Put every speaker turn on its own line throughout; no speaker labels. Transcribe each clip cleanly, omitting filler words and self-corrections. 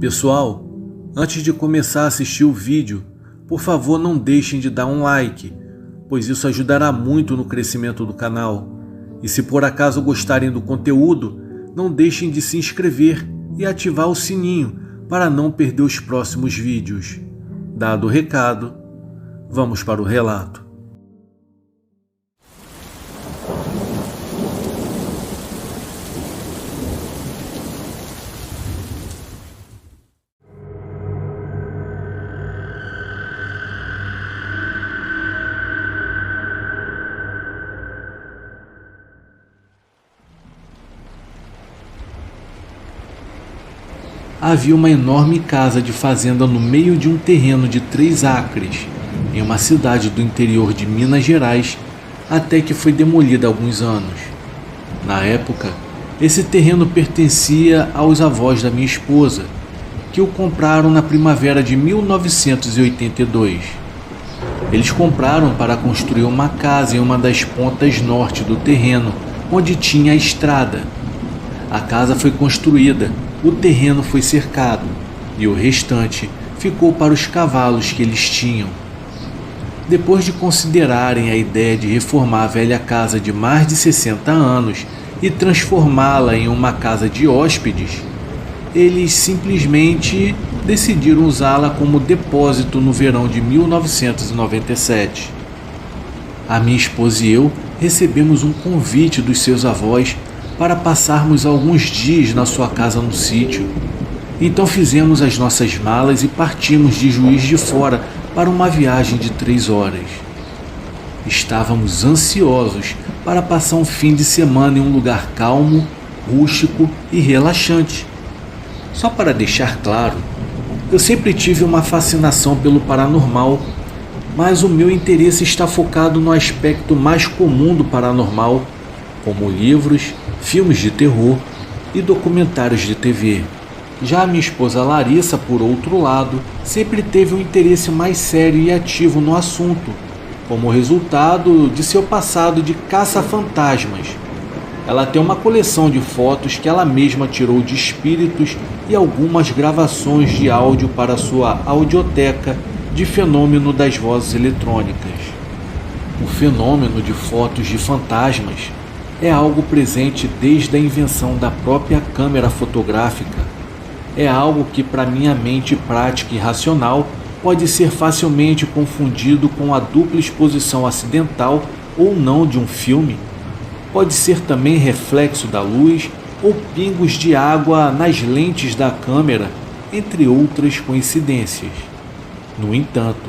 Pessoal, antes de começar a assistir o vídeo, por favor não deixem de dar um like, pois isso ajudará muito no crescimento do canal. E se por acaso gostarem do conteúdo, não deixem de se inscrever e ativar o sininho para não perder os próximos vídeos. Dado o recado, vamos para o relato. Havia uma enorme casa de fazenda no meio de um terreno de 3 acres, em uma cidade do interior de Minas Gerais, até que foi demolida há alguns anos. Na época, esse terreno pertencia aos avós da minha esposa, que o compraram na primavera de 1982. Eles compraram para construir uma casa em uma das pontas norte do terreno, onde tinha a estrada. A casa foi construída, o terreno foi cercado e o restante ficou para os cavalos que eles tinham. Depois de considerarem a ideia de reformar a velha casa de mais de 60 anos e transformá-la em uma casa de hóspedes, eles simplesmente decidiram usá-la como depósito no verão de 1997. A minha esposa e eu recebemos um convite dos seus avós para passarmos alguns dias na sua casa no sítio. Então fizemos as nossas malas e partimos de Juiz de Fora para uma viagem de 3 horas. Estávamos ansiosos para passar um fim de semana em um lugar calmo, rústico e relaxante. Só para deixar claro, eu sempre tive uma fascinação pelo paranormal, mas o meu interesse está focado no aspecto mais comum do paranormal, como livros, filmes de terror e documentários de TV. Já a minha esposa Larissa, por outro lado, sempre teve um interesse mais sério e ativo no assunto, como resultado de seu passado de caça-fantasmas. Ela tem uma coleção de fotos que ela mesma tirou de espíritos e algumas gravações de áudio para sua audioteca de fenômeno das vozes eletrônicas. O fenômeno de fotos de fantasmas é algo presente desde a invenção da própria câmera fotográfica. É algo que, para minha mente prática e racional, pode ser facilmente confundido com a dupla exposição acidental ou não de um filme. Pode ser também reflexo da luz ou pingos de água nas lentes da câmera, entre outras coincidências. No entanto,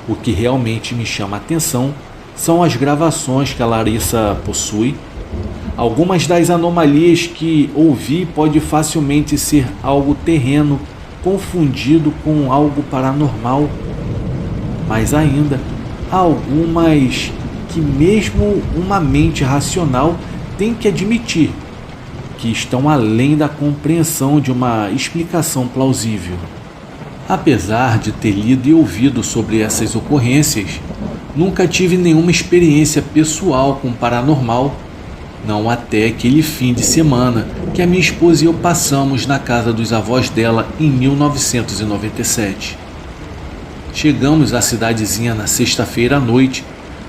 o que realmente me chama a atenção são as gravações que a Larissa possui. Algumas das anomalias que ouvi pode facilmente ser algo terreno confundido com algo paranormal. Mas ainda há algumas que mesmo uma mente racional tem que admitir que estão além da compreensão de uma explicação plausível. Apesar de ter lido e ouvido sobre essas ocorrências, nunca tive nenhuma experiência pessoal com paranormal. Não até aquele fim de semana que a minha esposa e eu passamos na casa dos avós dela em 1997. Chegamos à cidadezinha na sexta-feira à noite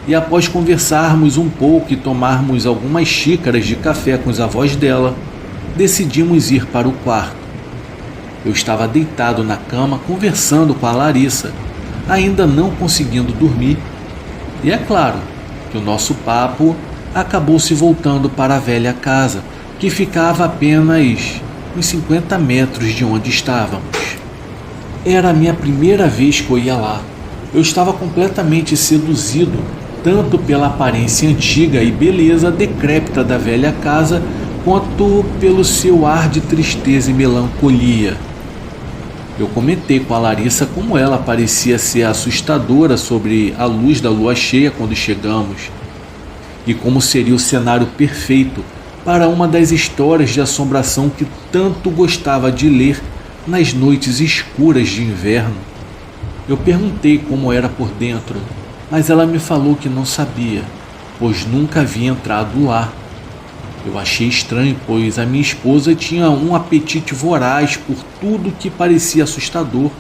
e, após conversarmos um pouco e tomarmos algumas xícaras de café com os avós dela, decidimos ir para o quarto. Eu estava deitado na cama conversando com a Larissa, ainda não conseguindo dormir. E é claro que o nosso papo acabou se voltando para a velha casa, que ficava apenas uns 50 metros de onde estávamos. Era a minha primeira vez que eu ia lá. Eu estava completamente seduzido, tanto pela aparência antiga e beleza decrépita da velha casa, quanto pelo seu ar de tristeza e melancolia. Eu comentei com a Larissa como ela parecia ser assustadora sobre a luz da lua cheia quando chegamos, e como seria o cenário perfeito para uma das histórias de assombração que tanto gostava de ler nas noites escuras de inverno. Eu perguntei como era por dentro, mas ela me falou que não sabia, pois nunca havia entrado lá. Eu achei estranho, pois a minha esposa tinha um apetite voraz por tudo que parecia assustador.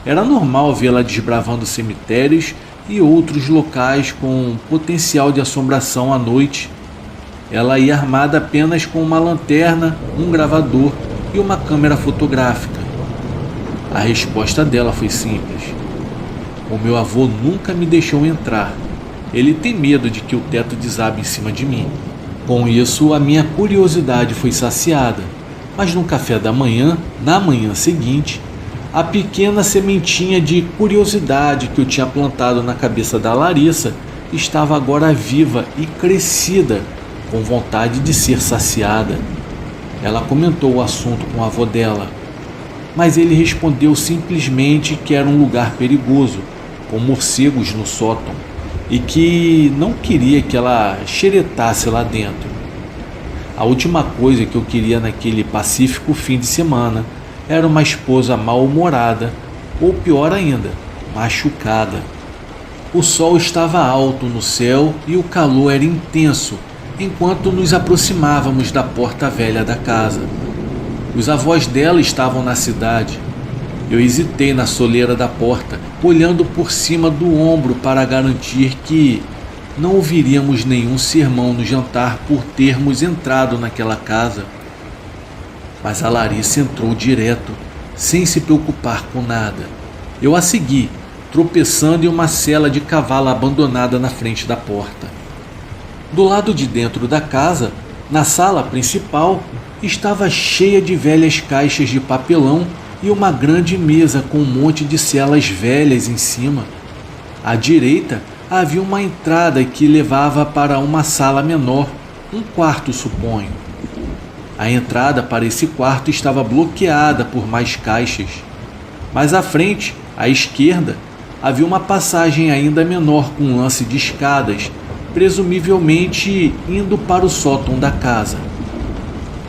Era normal vê-la desbravando cemitérios e outros locais com potencial de assombração à noite. Ela ia armada apenas com uma lanterna, um gravador e uma câmera fotográfica. A resposta dela foi simples. O meu avô nunca me deixou entrar. Ele tem medo de que o teto desabe em cima de mim. Com isso, a minha curiosidade foi saciada. Mas no café da manhã, na manhã seguinte, a pequena sementinha de curiosidade que eu tinha plantado na cabeça da Larissa estava agora viva e crescida, com vontade de ser saciada. Ela comentou o assunto com o avô dela, mas ele respondeu simplesmente que era um lugar perigoso, com morcegos no sótão, e que não queria que ela xeretasse lá dentro. A última coisa que eu queria naquele pacífico fim de semana era uma esposa mal-humorada, ou pior ainda, machucada. O sol estava alto no céu e o calor era intenso, enquanto nos aproximávamos da porta velha da casa. Os avós dela estavam na cidade. Eu hesitei na soleira da porta, olhando por cima do ombro para garantir que não ouviríamos nenhum sermão no jantar por termos entrado naquela casa. Mas a Larissa entrou direto, sem se preocupar com nada. Eu a segui, tropeçando em uma sela de cavalo abandonada na frente da porta. Do lado de dentro da casa, na sala principal, estava cheia de velhas caixas de papelão e uma grande mesa com um monte de celas velhas em cima. À direita havia uma entrada que levava para uma sala menor, um quarto, suponho. A entrada para esse quarto estava bloqueada por mais caixas. Mais à frente, à esquerda, havia uma passagem ainda menor com um lance de escadas, presumivelmente indo para o sótão da casa.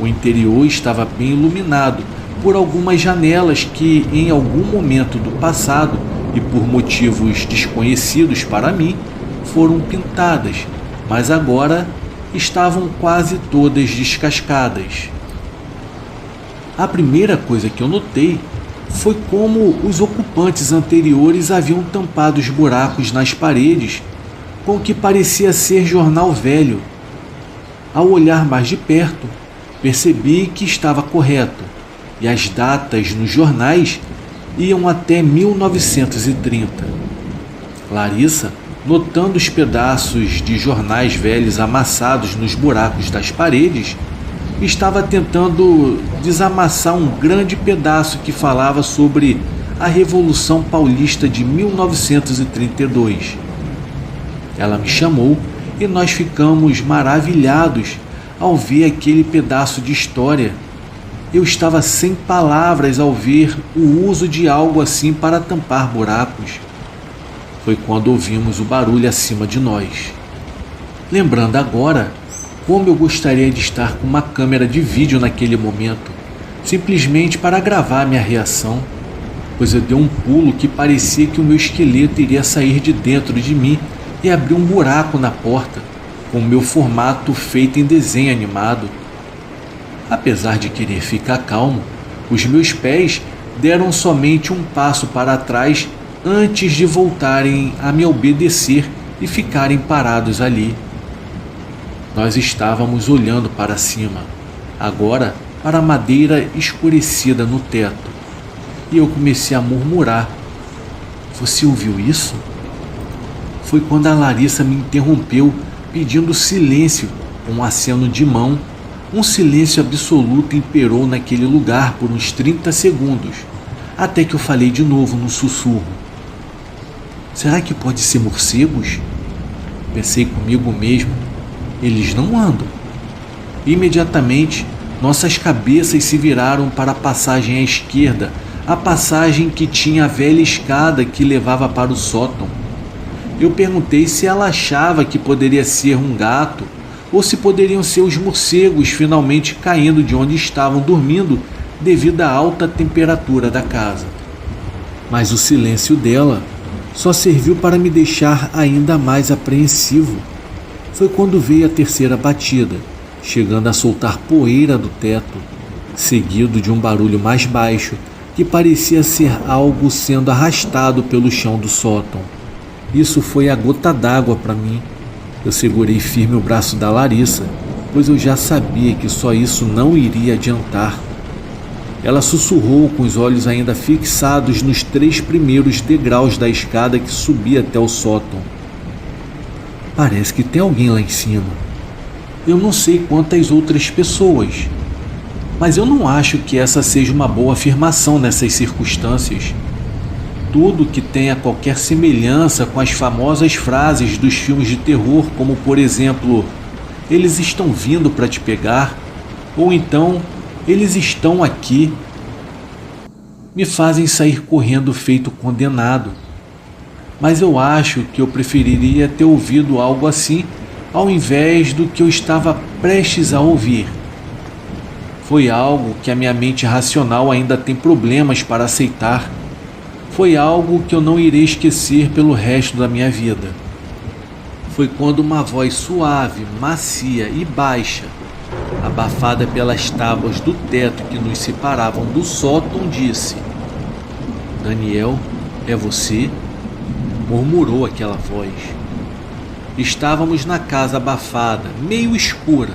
O interior estava bem iluminado por algumas janelas que, em algum momento do passado e por motivos desconhecidos para mim, foram pintadas, mas agora estavam quase todas descascadas. A primeira coisa que eu notei foi como os ocupantes anteriores haviam tampado os buracos nas paredes com o que parecia ser jornal velho. Ao olhar mais de perto, percebi que estava correto, e as datas nos jornais iam até 1930. Larissa, notando os pedaços de jornais velhos amassados nos buracos das paredes, estava tentando desamassar um grande pedaço que falava sobre a Revolução Paulista de 1932. Ela me chamou e nós ficamos maravilhados ao ver aquele pedaço de história. Eu estava sem palavras ao ver o uso de algo assim para tampar buracos. Foi quando ouvimos o barulho acima de nós. Lembrando agora como eu gostaria de estar com uma câmera de vídeo naquele momento, simplesmente para gravar minha reação, pois eu dei um pulo que parecia que o meu esqueleto iria sair de dentro de mim e abrir um buraco na porta, com o meu formato feito em desenho animado. Apesar de querer ficar calmo, os meus pés deram somente um passo para trás antes de voltarem a me obedecer e ficarem parados ali. Nós estávamos olhando para cima, agora para a madeira escurecida no teto, e eu comecei a murmurar: "Você ouviu isso?" Foi quando a Larissa me interrompeu, pedindo silêncio, com um aceno de mão. Um silêncio absoluto imperou naquele lugar por uns 30 segundos, até que eu falei de novo num sussurro: "Será que pode ser morcegos?" Pensei comigo mesmo: eles não andam. Imediatamente, nossas cabeças se viraram para a passagem à esquerda, a passagem que tinha a velha escada que levava para o sótão. Eu perguntei se ela achava que poderia ser um gato ou se poderiam ser os morcegos finalmente caindo de onde estavam dormindo devido à alta temperatura da casa. Mas o silêncio dela só serviu para me deixar ainda mais apreensivo. Foi quando veio a terceira batida, chegando a soltar poeira do teto, seguido de um barulho mais baixo que parecia ser algo sendo arrastado pelo chão do sótão. Isso foi a gota d'água para mim. Eu segurei firme o braço da Larissa, pois eu já sabia que só isso não iria adiantar. Ela sussurrou com os olhos ainda fixados nos 3 primeiros degraus da escada que subia até o sótão. Parece que tem alguém lá em cima. Eu não sei quantas outras pessoas, mas eu não acho que essa seja uma boa afirmação nessas circunstâncias. Tudo que tenha qualquer semelhança com as famosas frases dos filmes de terror, como por exemplo, eles estão vindo para te pegar, ou então, eles estão aqui, me fazem sair correndo feito condenado. Mas eu acho que eu preferiria ter ouvido algo assim ao invés do que eu estava prestes a ouvir. Foi algo que a minha mente racional ainda tem problemas para aceitar. Foi algo que eu não irei esquecer pelo resto da minha vida. Foi quando uma voz suave, macia e baixa, abafada pelas tábuas do teto que nos separavam do sótão, disse: "Daniel, é você?" murmurou aquela voz. Estávamos na casa abafada, meio escura.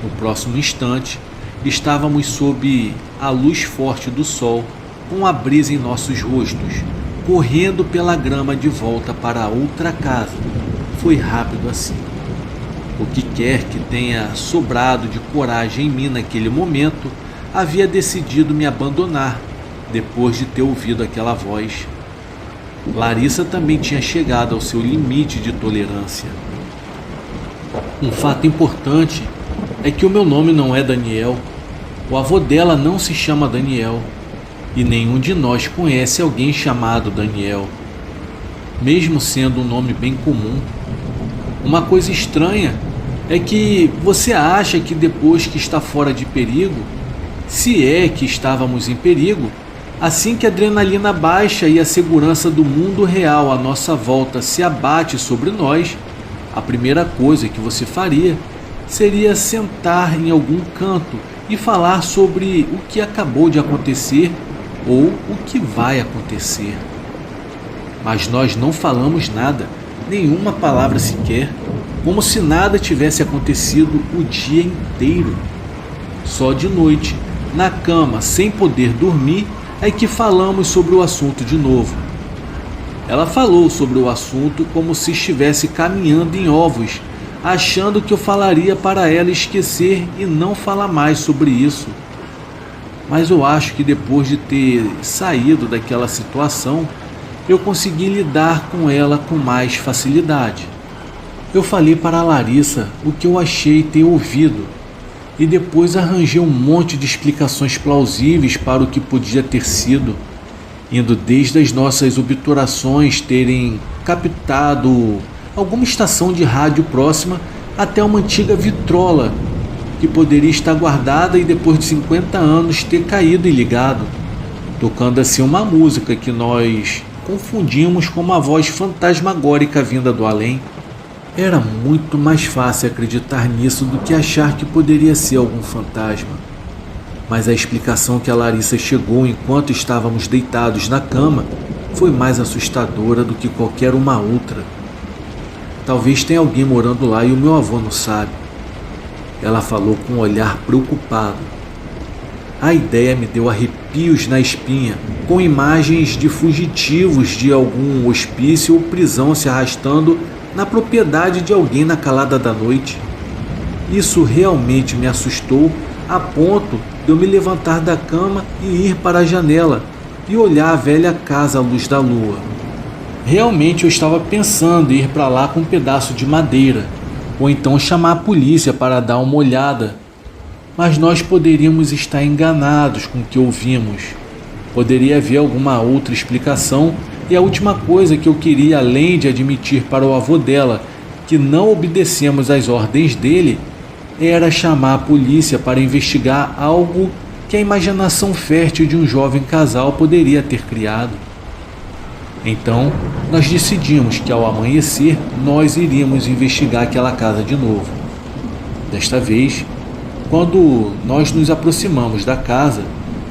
No próximo instante, estávamos sob a luz forte do sol, com a brisa em nossos rostos, correndo pela grama de volta para a outra casa. Foi rápido assim. O que quer que tenha sobrado de coragem em mim naquele momento havia decidido me abandonar depois de ter ouvido aquela voz. Larissa também tinha chegado ao seu limite de tolerância. Um fato importante é que o meu nome não é Daniel. O avô dela não se chama Daniel. E nenhum de nós conhece alguém chamado Daniel, mesmo sendo um nome bem comum. Uma coisa estranha é que você acha que depois que está fora de perigo, se é que estávamos em perigo, assim que a adrenalina baixa e a segurança do mundo real à nossa volta se abate sobre nós, a primeira coisa que você faria seria sentar em algum canto e falar sobre o que acabou de acontecer ou o que vai acontecer. Mas nós não falamos nada, nenhuma palavra sequer, como se nada tivesse acontecido o dia inteiro. Só de noite, na cama, sem poder dormir, é que falamos sobre o assunto de novo. Ela falou sobre o assunto como se estivesse caminhando em ovos, achando que eu falaria para ela esquecer e não falar mais sobre isso. Mas eu acho que depois de ter saído daquela situação, eu consegui lidar com ela com mais facilidade. Eu falei para a Larissa o que eu achei ter ouvido e depois arranjei um monte de explicações plausíveis para o que podia ter sido, indo desde as nossas obturações terem captado alguma estação de rádio próxima até uma antiga vitrola que poderia estar guardada e depois de 50 anos ter caído e ligado, tocando assim uma música que nós confundimos com uma voz fantasmagórica vinda do além. Era muito mais fácil acreditar nisso do que achar que poderia ser algum fantasma. Mas a explicação que a Larissa chegou enquanto estávamos deitados na cama foi mais assustadora do que qualquer uma outra. Talvez tenha alguém morando lá e o meu avô não sabe. Ela falou com um olhar preocupado. A ideia me deu arrepios na espinha, com imagens de fugitivos de algum hospício ou prisão se arrastando na propriedade de alguém na calada da noite. Isso realmente me assustou a ponto de eu me levantar da cama e ir para a janela e olhar a velha casa à luz da lua. Realmente eu estava pensando em ir para lá com um pedaço de madeira, ou então chamar a polícia para dar uma olhada. Mas nós poderíamos estar enganados com o que ouvimos. Poderia haver alguma outra explicação, e a última coisa que eu queria, além de admitir para o avô dela que não obedecemos às ordens dele, era chamar a polícia para investigar algo que a imaginação fértil de um jovem casal poderia ter criado. Então, nós decidimos que ao amanhecer nós iríamos investigar aquela casa de novo. Desta vez, quando nós nos aproximamos da casa,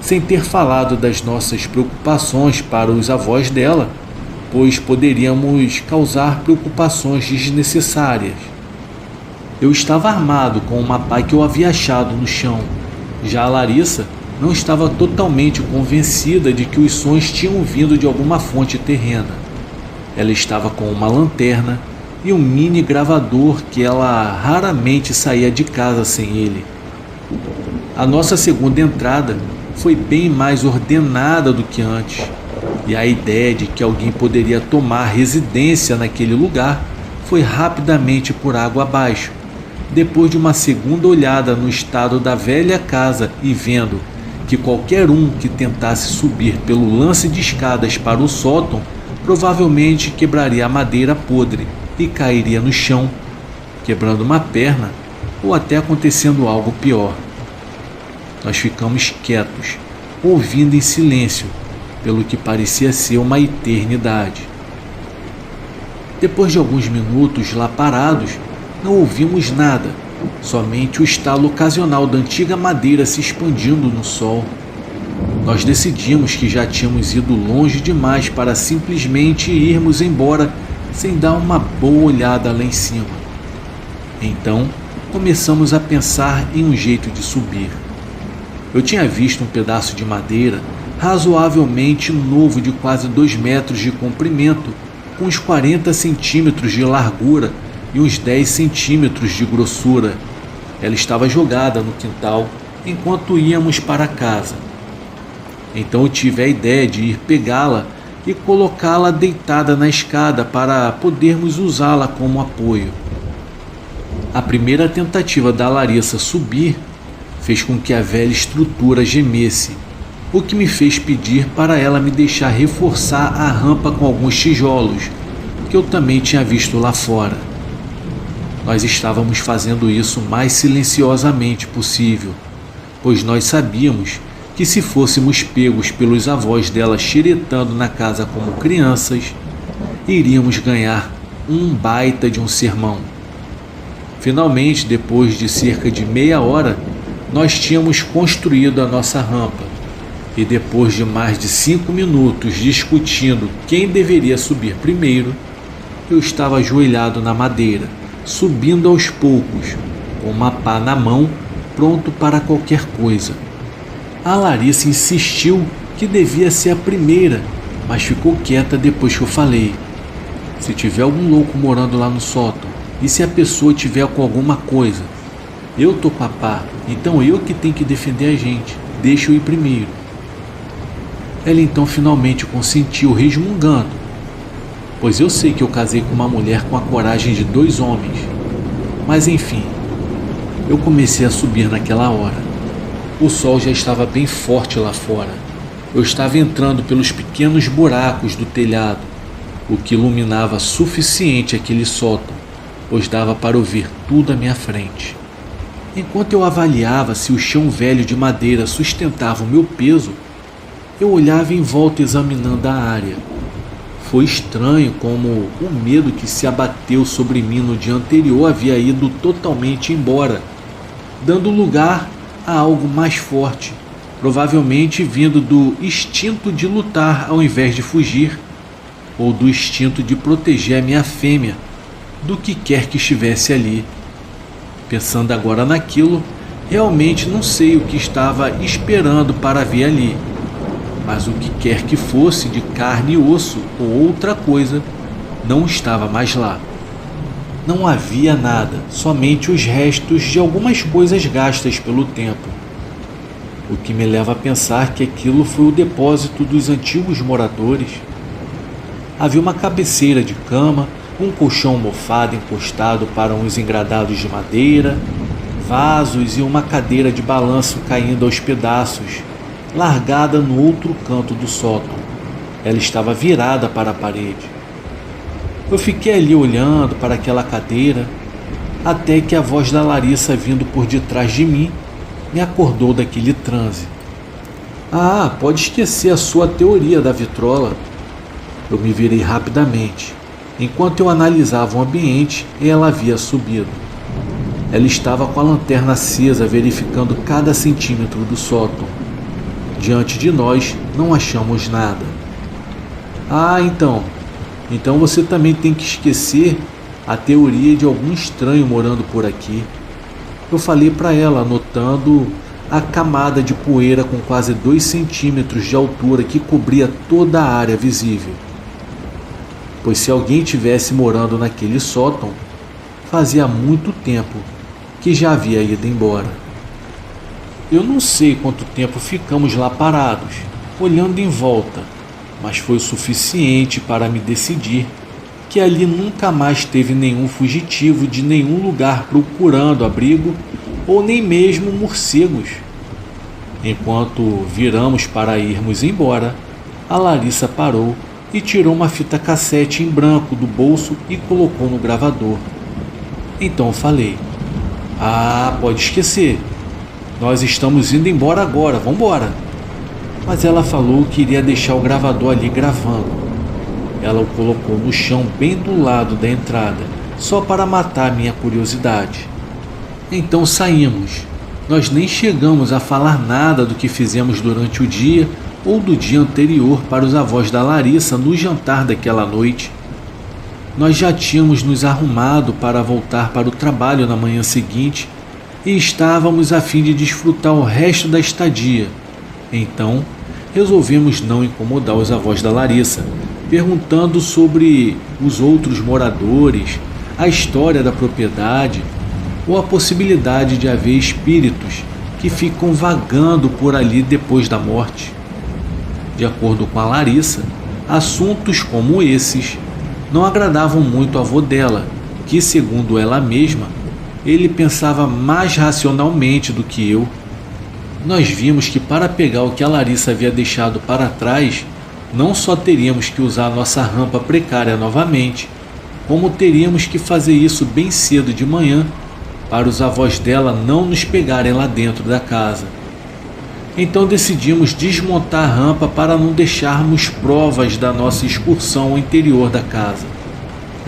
sem ter falado das nossas preocupações para os avós dela, pois poderíamos causar preocupações desnecessárias. Eu estava armado com uma pá que eu havia achado no chão. Já a Larissa não estava totalmente convencida de que os sons tinham vindo de alguma fonte terrena. Ela estava com uma lanterna e um mini gravador que ela raramente saía de casa sem ele. A nossa segunda entrada foi bem mais ordenada do que antes, e a ideia de que alguém poderia tomar residência naquele lugar foi rapidamente por água abaixo. Depois de uma segunda olhada no estado da velha casa e vendo que qualquer um que tentasse subir pelo lance de escadas para o sótão provavelmente quebraria a madeira podre e cairia no chão, quebrando uma perna ou até acontecendo algo pior. Nós ficamos quietos, ouvindo em silêncio, pelo que parecia ser uma eternidade. Depois de alguns minutos lá parados, não ouvimos nada, somente o estalo ocasional da antiga madeira se expandindo no sol. Nós decidimos que já tínhamos ido longe demais para simplesmente irmos embora sem dar uma boa olhada lá em cima. Então, começamos a pensar em um jeito de subir. Eu tinha visto um pedaço de madeira razoavelmente novo de quase 2 metros de comprimento, com uns 40 centímetros de largura e uns 10 centímetros de grossura. Ela estava jogada no quintal enquanto íamos para casa. Então eu tive a ideia de ir pegá-la e colocá-la deitada na escada para podermos usá-la como apoio. A primeira tentativa da Larissa subir fez com que a velha estrutura gemesse, o que me fez pedir para ela me deixar reforçar a rampa com alguns tijolos, que eu também tinha visto lá fora. Nós estávamos fazendo isso o mais silenciosamente possível, pois nós sabíamos que se fôssemos pegos pelos avós dela xeretando na casa como crianças, iríamos ganhar um baita de um sermão. Finalmente, depois de cerca de meia hora, nós tínhamos construído a nossa rampa, e depois de mais de 5 minutos discutindo quem deveria subir primeiro, eu estava ajoelhado na madeira, subindo aos poucos, com uma pá na mão, pronto para qualquer coisa. A Larissa insistiu que devia ser a primeira, mas ficou quieta depois que eu falei. Se tiver algum louco morando lá no sótão, e se a pessoa tiver com alguma coisa, eu tô com a pá, então eu que tenho que defender a gente, deixa eu ir primeiro. Ela então finalmente consentiu, resmungando, pois eu sei que eu casei com uma mulher com a coragem de 2 homens. Mas enfim, eu comecei a subir naquela hora. O sol já estava bem forte lá fora. Eu estava entrando pelos pequenos buracos do telhado, o que iluminava suficiente aquele sótão, pois dava para ouvir tudo à minha frente. Enquanto eu avaliava se o chão velho de madeira sustentava o meu peso, eu olhava em volta examinando a área. Foi estranho como o medo que se abateu sobre mim no dia anterior havia ido totalmente embora, dando lugar a algo mais forte, provavelmente vindo do instinto de lutar ao invés de fugir, ou do instinto de proteger a minha fêmea, do que quer que estivesse ali. Pensando agora naquilo, realmente não sei o que estava esperando para ver ali, mas o que quer que fosse de carne e osso ou outra coisa, não estava mais lá. Não havia nada, somente os restos de algumas coisas gastas pelo tempo. O que me leva a pensar que aquilo foi o depósito dos antigos moradores. Havia uma cabeceira de cama, um colchão mofado encostado para uns engradados de madeira, vasos e uma cadeira de balanço caindo aos pedaços, largada no outro canto do sótão. Ela estava virada para a parede. Eu fiquei ali olhando para aquela cadeira, até que a voz da Larissa vindo por detrás de mim me acordou daquele transe. Ah, pode esquecer a sua teoria da vitrola. Eu me virei rapidamente. Enquanto eu analisava o ambiente, ela havia subido. Ela estava com a lanterna acesa, verificando cada centímetro do sótão. Diante de nós, não achamos nada. Ah, então você também tem que esquecer a teoria de algum estranho morando por aqui. Eu falei para ela, anotando a camada de poeira com quase 2 centímetros de altura que cobria toda a área visível. Pois se alguém tivesse morando naquele sótão, fazia muito tempo que já havia ido embora. Eu não sei quanto tempo ficamos lá parados, olhando em volta, mas foi o suficiente para me decidir que ali nunca mais teve nenhum fugitivo de nenhum lugar procurando abrigo ou nem mesmo morcegos. Enquanto viramos para irmos embora, a Larissa parou e tirou uma fita cassete em branco do bolso e colocou no gravador. Então eu falei: "Ah, pode esquecer. Nós estamos indo embora agora, vambora." Mas ela falou que iria deixar o gravador ali gravando. Ela o colocou no chão bem do lado da entrada, só para matar minha curiosidade. Então saímos. Nós nem chegamos a falar nada do que fizemos durante o dia ou do dia anterior para os avós da Larissa no jantar daquela noite. Nós já tínhamos nos arrumado para voltar para o trabalho na manhã seguinte e estávamos a fim de desfrutar o resto da estadia. Então, resolvemos não incomodar os avós da Larissa, perguntando sobre os outros moradores, a história da propriedade ou a possibilidade de haver espíritos que ficam vagando por ali depois da morte. De acordo com a Larissa, assuntos como esses não agradavam muito ao avô dela, que, segundo ela mesma, ele pensava mais racionalmente do que eu. Nós vimos que para pegar o que a Larissa havia deixado para trás, não só teríamos que usar a nossa rampa precária novamente, como teríamos que fazer isso bem cedo de manhã, para os avós dela não nos pegarem lá dentro da casa. Então decidimos desmontar a rampa para não deixarmos provas da nossa excursão ao interior da casa.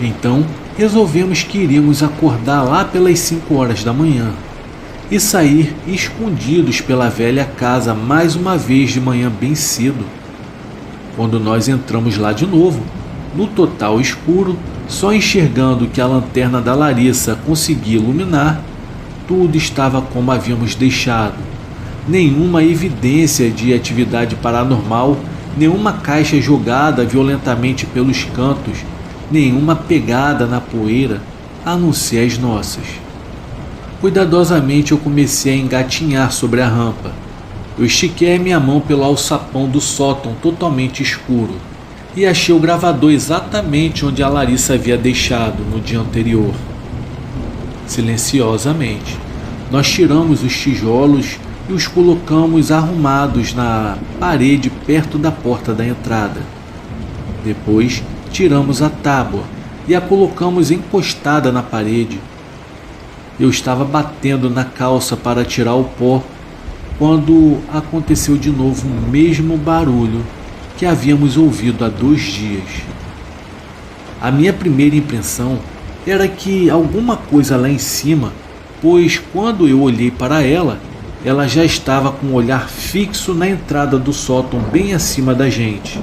Então resolvemos que iríamos acordar lá pelas 5 horas da manhã e sair escondidos pela velha casa mais uma vez de manhã bem cedo. Quando nós entramos lá de novo, no total escuro, só enxergando que a lanterna da Larissa conseguia iluminar, tudo estava como havíamos deixado. Nenhuma evidência de atividade paranormal, nenhuma caixa jogada violentamente pelos cantos, nenhuma pegada na poeira, a não ser as nossas. Cuidadosamente eu comecei a engatinhar sobre a rampa. Eu estiquei a minha mão pelo alçapão do sótão totalmente escuro e achei o gravador exatamente onde a Larissa havia deixado no dia anterior. Silenciosamente, nós tiramos os tijolos e os colocamos arrumados na parede perto da porta da entrada. Depois, tiramos a tábua e a colocamos encostada na parede. Eu estava batendo na calça para tirar o pó quando aconteceu de novo o mesmo barulho que havíamos ouvido há 2 dias. A minha primeira impressão era que alguma coisa lá em cima, pois quando eu olhei para ela, ela já estava com o olhar fixo na entrada do sótão bem acima da gente.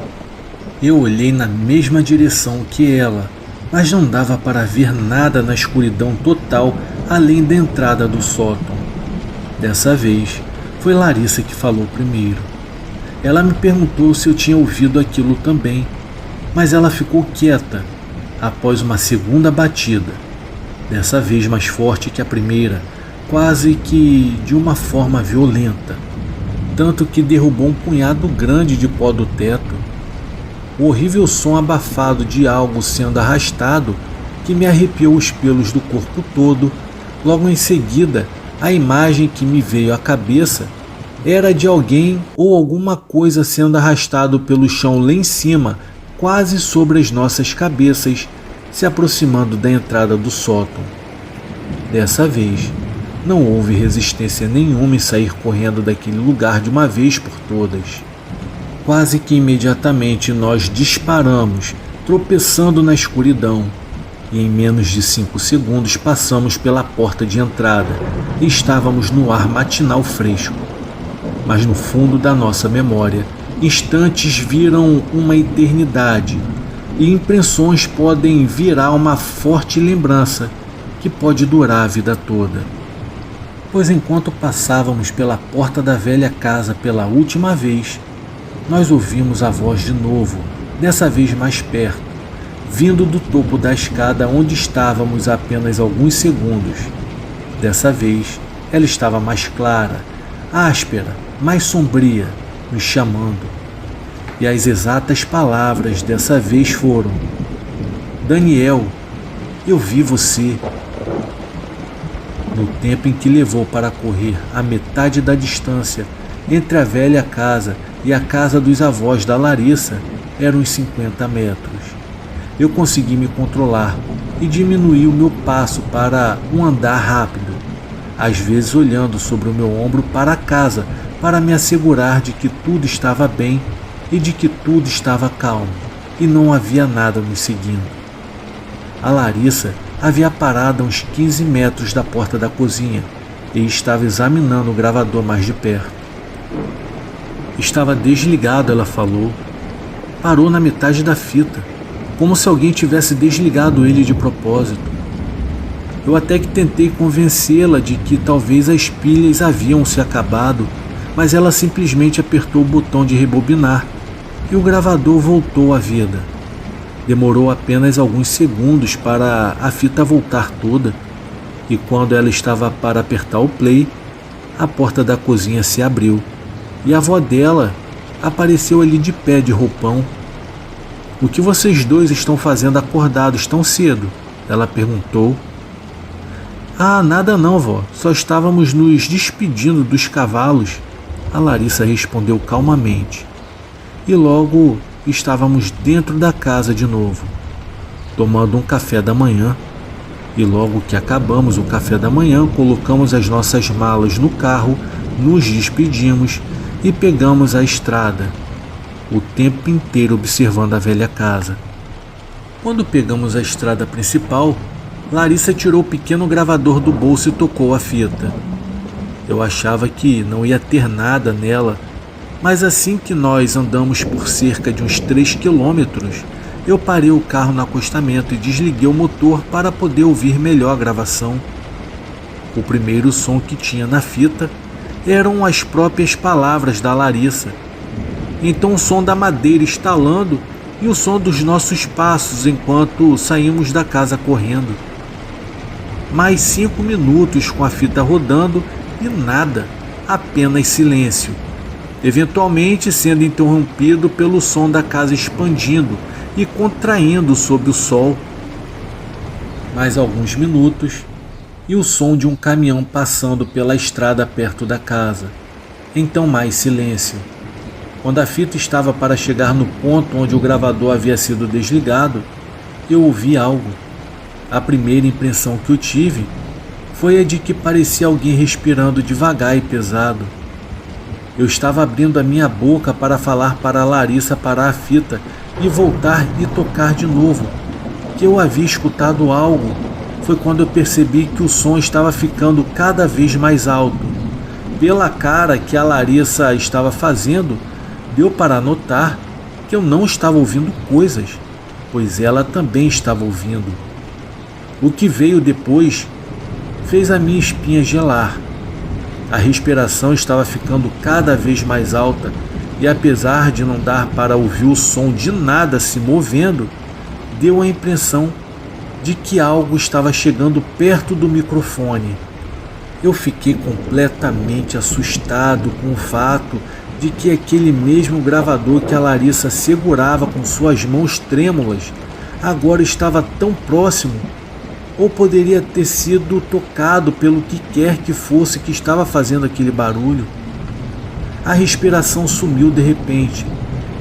Eu olhei na mesma direção que ela, mas não dava para ver nada na escuridão total além da entrada do sótão. Dessa vez, foi Larissa que falou primeiro. Ela me perguntou se eu tinha ouvido aquilo também, mas ela ficou quieta após uma segunda batida, dessa vez mais forte que a primeira, quase que de uma forma violenta, tanto que derrubou um punhado grande de pó do teto. O horrível som abafado de algo sendo arrastado que me arrepiou os pelos do corpo todo. Logo em seguida, a imagem que me veio à cabeça era de alguém ou alguma coisa sendo arrastado pelo chão lá em cima, quase sobre as nossas cabeças, se aproximando da entrada do sótão. Dessa vez, não houve resistência nenhuma em sair correndo daquele lugar de uma vez por todas. Quase que imediatamente nós disparamos, tropeçando na escuridão. e em menos de 5 segundos passamos pela porta de entrada e estávamos no ar matinal fresco. Mas no fundo da nossa memória, instantes viram uma eternidade e impressões podem virar uma forte lembrança que pode durar a vida toda. Pois enquanto passávamos pela porta da velha casa pela última vez, nós ouvimos a voz de novo, dessa vez mais perto, vindo do topo da escada onde estávamos há apenas alguns segundos. Dessa vez, ela estava mais clara, áspera, mais sombria, nos chamando. E as exatas palavras dessa vez foram: Daniel, eu vi você. No tempo em que levou para correr a metade da distância entre a velha casa e a casa dos avós da Larissa, eram uns 50 metros. Eu consegui me controlar e diminuí o meu passo para um andar rápido, às vezes olhando sobre o meu ombro para a casa para me assegurar de que tudo estava bem e de que tudo estava calmo e não havia nada nos seguindo. A Larissa havia parado a uns 15 metros da porta da cozinha e estava examinando o gravador mais de perto. Estava desligado, ela falou. Parou na metade da fita, como se alguém tivesse desligado ele de propósito. Eu até que tentei convencê-la de que talvez as pilhas haviam se acabado, mas ela simplesmente apertou o botão de rebobinar e o gravador voltou à vida. Demorou apenas alguns segundos para a fita voltar toda, e quando ela estava para apertar o play, a porta da cozinha se abriu e a avó dela apareceu ali de pé de roupão. O que vocês dois estão fazendo acordados tão cedo? Ela perguntou. Ah, nada não, vó. Só estávamos nos despedindo dos cavalos. A Larissa respondeu calmamente. E logo estávamos dentro da casa de novo, tomando um café da manhã. E logo que acabamos o café da manhã, colocamos as nossas malas no carro, nos despedimos e pegamos a estrada, o tempo inteiro observando a velha casa. Quando pegamos a estrada principal, Larissa tirou o pequeno gravador do bolso e tocou a fita. Eu achava que não ia ter nada nela, mas assim que nós andamos por cerca de uns 3 quilômetros, eu parei o carro no acostamento e desliguei o motor para poder ouvir melhor a gravação. O primeiro som que tinha na fita eram as próprias palavras da Larissa. Então o som da madeira estalando e o som dos nossos passos enquanto saímos da casa correndo. Mais 5 minutos com a fita rodando e nada, apenas silêncio. Eventualmente sendo interrompido pelo som da casa expandindo e contraindo sob o sol. Mais alguns minutos e o som de um caminhão passando pela estrada perto da casa. Então mais silêncio. Quando a fita estava para chegar no ponto onde o gravador havia sido desligado, eu ouvi algo. A primeira impressão que eu tive foi a de que parecia alguém respirando devagar e pesado. Eu estava abrindo a minha boca para falar para a Larissa parar a fita e voltar e tocar de novo, que eu havia escutado algo. Foi quando eu percebi que o som estava ficando cada vez mais alto. Pela cara que a Larissa estava fazendo, deu para notar que eu não estava ouvindo coisas, pois ela também estava ouvindo. O que veio depois fez a minha espinha gelar. A respiração estava ficando cada vez mais alta e, apesar de não dar para ouvir o som de nada se movendo, deu a impressão de que algo estava chegando perto do microfone. Eu fiquei completamente assustado com o fato de que aquele mesmo gravador que a Larissa segurava com suas mãos trêmulas agora estava tão próximo, ou poderia ter sido tocado pelo que quer que fosse que estava fazendo aquele barulho. A respiração sumiu de repente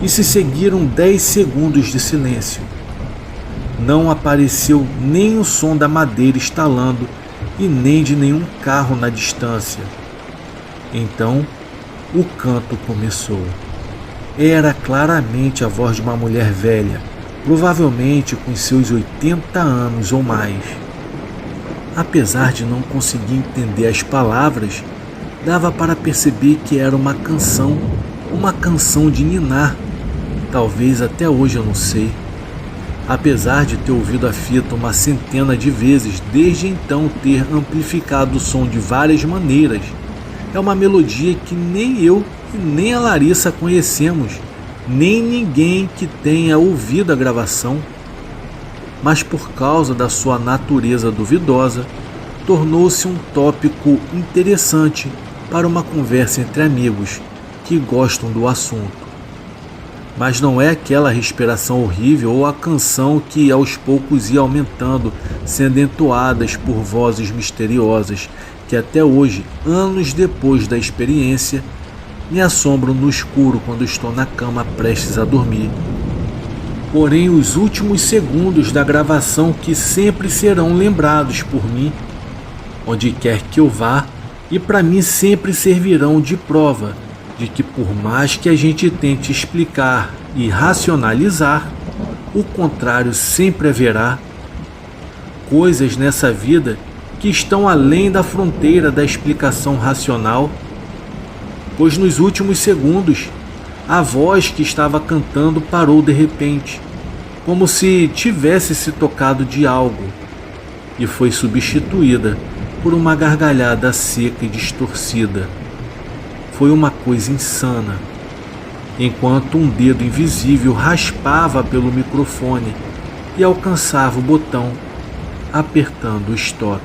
e se seguiram 10 segundos de silêncio. Não apareceu nem o som da madeira estalando e nem de nenhum carro na distância. Então, o canto começou. Era claramente a voz de uma mulher velha, provavelmente com seus 80 anos ou mais. Apesar de não conseguir entender as palavras, dava para perceber que era uma canção de ninar. Talvez até hoje eu não sei. Apesar de ter ouvido a fita uma centena de vezes, desde então ter amplificado o som de várias maneiras, é uma melodia que nem eu e nem a Larissa conhecemos, nem ninguém que tenha ouvido a gravação. Mas por causa da sua natureza duvidosa, tornou-se um tópico interessante para uma conversa entre amigos que gostam do assunto. Mas não é aquela respiração horrível ou a canção que aos poucos ia aumentando, sendo entoadas por vozes misteriosas que até hoje, anos depois da experiência, me assombram no escuro quando estou na cama prestes a dormir. Porém, os últimos segundos da gravação que sempre serão lembrados por mim, onde quer que eu vá, e para mim sempre servirão de prova de que por mais que a gente tente explicar e racionalizar, o contrário sempre haverá. Coisas nessa vida que estão além da fronteira da explicação racional, pois nos últimos segundos a voz que estava cantando parou de repente, como se tivesse se tocado de algo, e foi substituída por uma gargalhada seca e distorcida. Foi uma coisa insana, enquanto um dedo invisível raspava pelo microfone e alcançava o botão, apertando o stop.